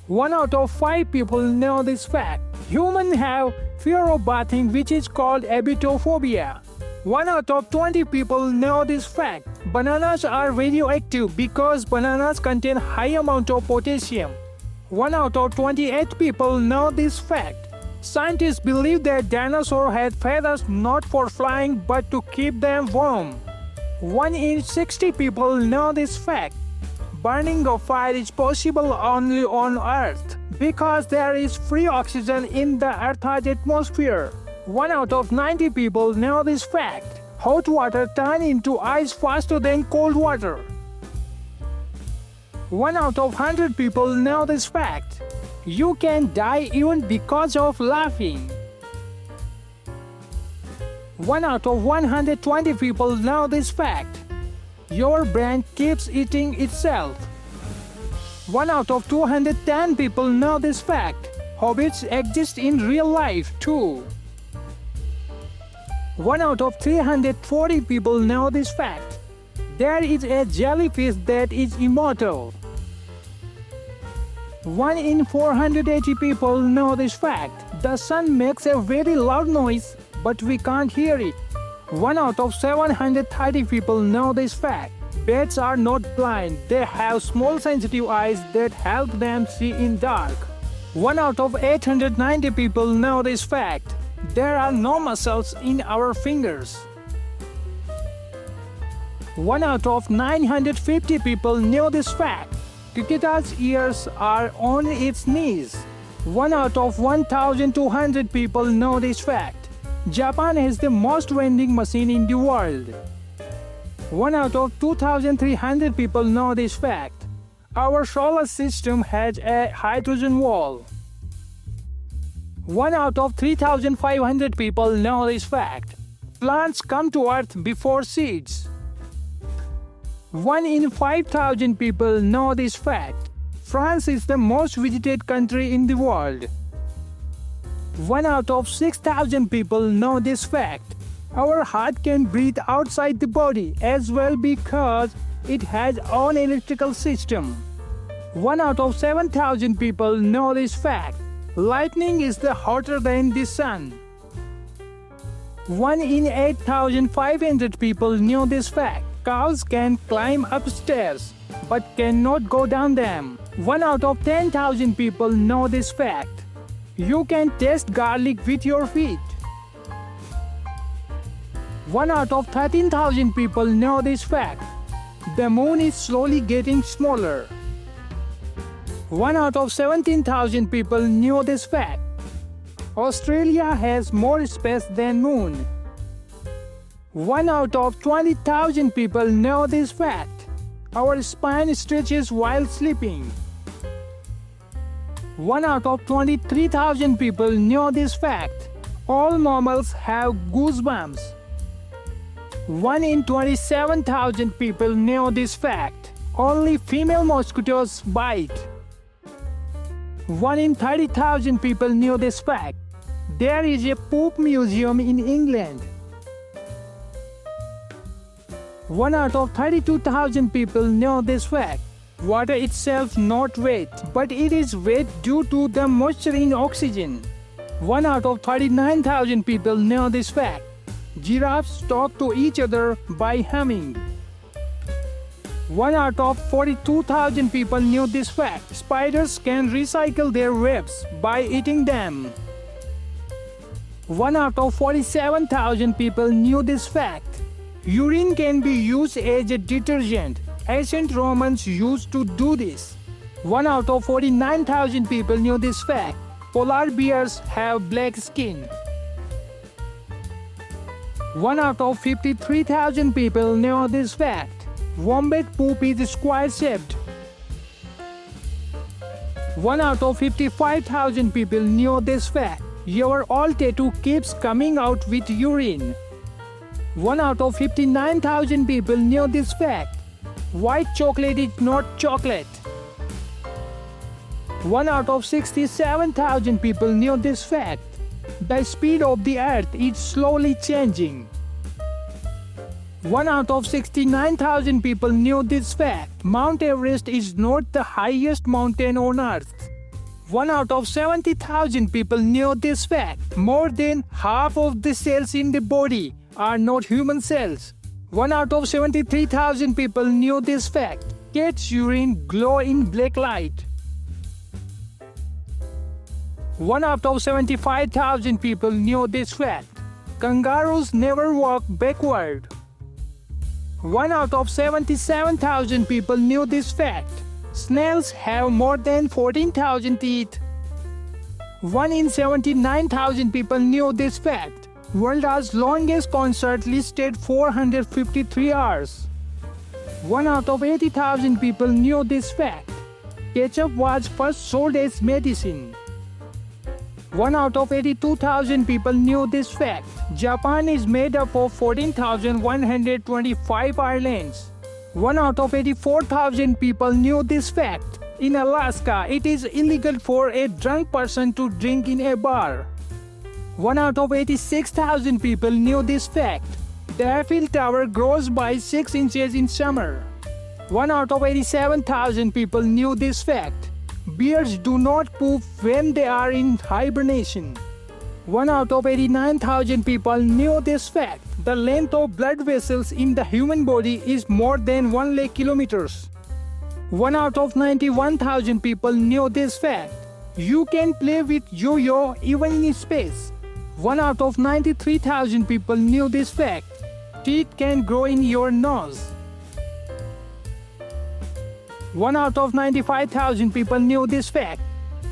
1 out of 5 people know this fact. Humans have fear of bathing, which is called abitophobia. 1 out of 20 people know this fact. Bananas are radioactive because bananas contain high amount of potassium. 1 out of 28 people know this fact. Scientists believe that dinosaurs had feathers not for flying but to keep them warm. 1 in 60 people know this fact. Burning of fire is possible only on Earth because there is free oxygen in the Earth's atmosphere. 1 out of 90 people know this fact. Hot water turns into ice faster than cold water. 1 out of 100 people know this fact. You can die even because of laughing. 1 out of 120 people know this fact. Your brain keeps eating itself. 1 out of 210 people know this fact. Hobbits exist in real life too. 1 out of 340 people know this fact. There is a jellyfish that is immortal. 1 in 480 people know this fact. The sun makes a very loud noise, but we can't hear it. 1 out of 730 people know this fact. Bats are not blind, they have small sensitive eyes that help them see in dark. 1 out of 890 people know this fact. There are no muscles in our fingers. 1 out of 950 people know this fact. Kikita's ears are on its knees. 1 out of 1,200 people know this fact. Japan has the most vending machine in the world. 1 out of 2,300 people know this fact. Our solar system has a hydrogen wall. 1 out of 3,500 people know this fact. Plants come to Earth before seeds. 1 in 5,000 people know this fact. France is the most visited country in the world. 1 out of 6,000 people know this fact. Our heart can breathe outside the body as well because it has own electrical system. 1 out of 7,000 people know this fact. Lightning is hotter than the sun. 1 in 8,500 people know this fact. Cows can climb upstairs but cannot go down them. 1 out of 10,000 people know this fact. You can taste garlic with your feet. 1 out of 13,000 people know this fact. The moon is slowly getting smaller. 1 out of 17,000 people knew this fact. Australia has more space than moon. 1 out of 20,000 people know this fact. Our spine stretches while sleeping. 1 out of 23,000 people know this fact. All mammals have goosebumps. 1 in 27,000 people know this fact. Only female mosquitoes bite. 1 in 30,000 people knew this fact. There is a poop museum in England. 1 out of 32,000 people know this fact. Water itself not wet, but it is wet due to the moisture in oxygen. 1 out of 39,000 people know this fact. Giraffes talk to each other by humming. 1 out of 42,000 people knew this fact. Spiders can recycle their webs by eating them. 1 out of 47,000 people knew this fact. Urine can be used as a detergent. Ancient Romans used to do this. 1 out of 49,000 people knew this fact. Polar bears have black skin. 1 out of 53,000 people know this fact. Wombat poop is square-shaped. 1 out of 55,000 people knew this fact. Your old tattoo keeps coming out with urine. 1 out of 59,000 people knew this fact. White chocolate is not chocolate. 1 out of 67,000 people knew this fact. The speed of the earth is slowly changing. 1 out of 69,000 people knew this fact. Mount Everest is not the highest mountain on earth. 1 out of 70,000 people knew this fact. More than half of the cells in the body are not human cells. 1 out of 73,000 people knew this fact. Cat's urine glow in black light. 1 out of 75,000 people knew this fact. Kangaroos never walk backward. 1 out of 77,000 people knew this fact. Snails have more than 14,000 teeth. 1 in 79,000 people knew this fact. World's longest concert lasted 453 hours. 1 out of 80,000 people knew this fact. Ketchup was first sold as medicine. 1 out of 82,000 people knew this fact. Japan is made up of 14,125 islands. 1 out of 84,000 people knew this fact. In Alaska, it is illegal for a drunk person to drink in a bar. 1 out of 86,000 people knew this fact. The Eiffel Tower grows by 6 inches in summer. 1 out of 87,000 people knew this fact. Bears do not poop when they are in hibernation. 1 out of 89,000 people knew this fact. The length of blood vessels in the human body is more than 1 lakh kilometers. 1 out of 91,000 people knew this fact. You can play with yo-yo even in space. 1 out of 93,000 people knew this fact. Teeth can grow in your nose. 1 out of 95,000 people knew this fact.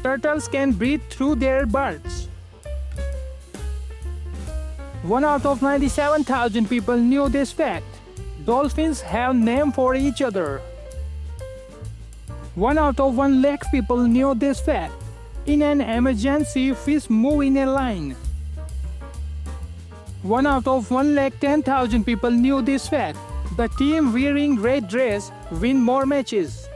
Turtles can breathe through their buds. 1 out of 97,000 people knew this fact. Dolphins have names for each other. 1 out of 1 lakh people knew this fact. In an emergency, fish move in a line. 1 out of 1,10,000 people knew this fact. The team wearing red dress win more matches.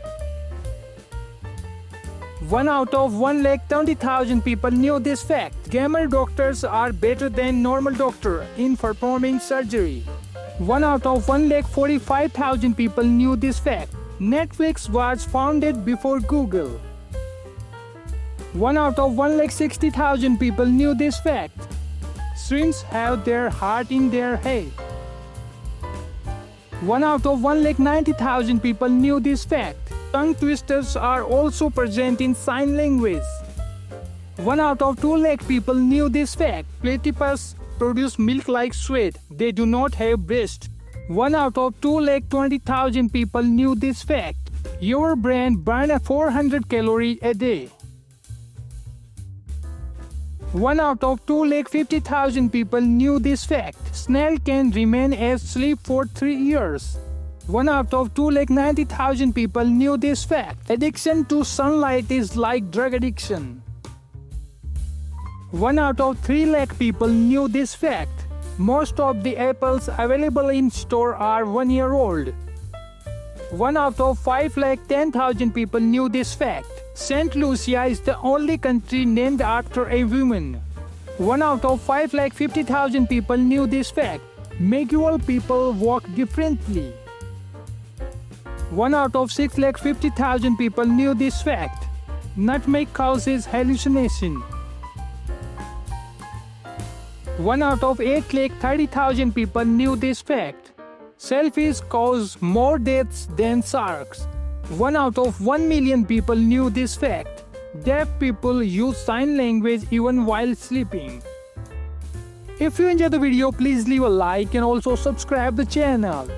1 out of 1,20,000 people knew this fact. Gamer doctors are better than normal doctor in performing surgery. 1 out of 1,45,000 people knew this fact. Netflix was founded before Google. 1 out of 1,60,000 people knew this fact. Shrimps have their heart in their head. 1 out of 1,90,000 people knew this fact. Tongue twisters are also present in sign language. 1 out of 2 lakh people knew this fact. Platypus produce milk like sweat. They do not have breast. 1 out of 2,20,000 people knew this fact. Your brain burns 400 calories a day. 1 out of 2,50,000 people knew this fact. Snail can remain asleep for 3 years. 1 out of 2,90,000 people knew this fact. Addiction to sunlight is like drug addiction. 1 out of 3 lakh people knew this fact. Most of the apples available in store are 1 year old. 1 out of 5,10,000 people knew this fact. St. Lucia is the only country named after a woman. 1 out of 5,50,000 people knew this fact. Medieval people walk differently. 1 out of 6,50,000 people knew this fact. Nutmeg causes hallucination. 1 out of 8,30,000 people knew this fact. Selfies cause more deaths than sharks. 1 out of 1 million people knew this fact. Deaf people use sign language even while sleeping. If you enjoyed the video, please leave a like and also subscribe the channel.